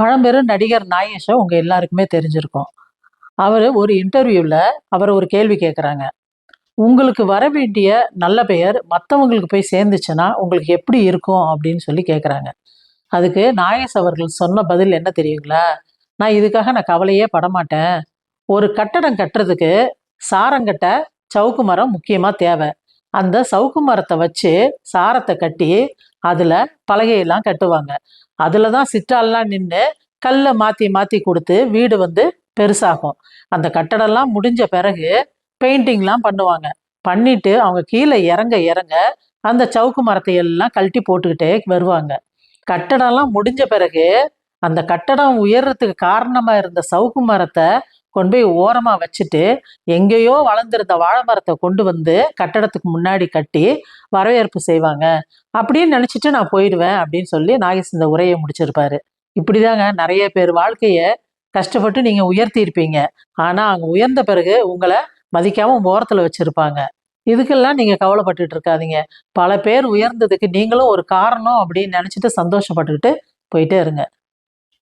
பழம்பெரும் நடிகர் நாகேஷை உங்க எல்லாருக்குமே தெரிஞ்சிருக்கும். அவரு ஒரு இன்டர்வியூல அவர் ஒரு கேள்வி கேட்குறாங்க. உங்களுக்கு வர வேண்டிய நல்ல பெயர் மத்தவங்களுக்கு போய் சேர்ந்துச்சுன்னா, உங்களுக்கு எப்படி இருக்கும்? அப்படின்னு சொல்லி கேட்குறாங்க. அதுக்கு நாகேஷ் அவர்கள் சொன்ன பதில் என்ன தெரியுங்களா? நான் இதுக்காக கவலையே படமாட்டேன். ஒரு கட்டடம் கட்டுறதுக்கு சாரங்கட்ட சவுக்கு மரம் முக்கியமா தேவை. அந்த சவுக்கு மரத்த வச்சு சாரத்த கட்டி, அதுல பலகையெல்லாம் கட்டுவாங்க. அதுல தான் சிற்றாள்லாம் நின்னு கல்ல மாத்தி மாத்தி குடுத்து வீடு பெருசாகும். அந்த கட்டடம்லாம் முடிஞ்ச பிறகு பெயிண்டிங்லாம் பண்ணுவாங்க. பண்ணிட்டு அவங்க கீழ இறங்க இறங்க அந்த சவுக்கு மரத்தை எல்லாம் கழட்டி போட்டுக்கிட்டே வருவாங்க. கட்டடம்லாம் முடிஞ்ச பிறகு அந்த கட்டடம் உயர்றதுக்கு காரணமா இருந்த சவுக்கு மரத்த கொண்டு போய் ஓரமா வச்சுட்டு, எங்கேயோ வளர்ந்திருந்த வாழை மரத்த கொண்டு வந்து கட்டடத்துக்கு முன்னாடி கட்டி வரவேற்பு செய்வாங்க. அப்படின்னு நினைச்சுட்டு நான் போயிடுவேன் அப்படின்னு சொல்லி நாகேஷ் இந்த உரையை முடிச்சிருப்பாரு. இப்படிதாங்க நெறைய பேர் வாழ்க்கைய கஷ்டப்பட்டு நீங்க உயர்த்தியிருப்பீங்க. ஆனா, அங்க உயர்ந்த பிறகு உங்கள மதிக்காம ஓரத்துல வச்சிருப்பாங்க. இதுக்கெல்லாம் நீங்க கவலைப்பட்டுட்டு இருக்காதீங்க. பல பேர் உயர்ந்ததுக்கு நீங்களும் ஒரு காரணம் அப்படின்னு நெனைச்சுட்டு சந்தோஷப்பட்டுக்கிட்டு போயிட்டே இருங்க.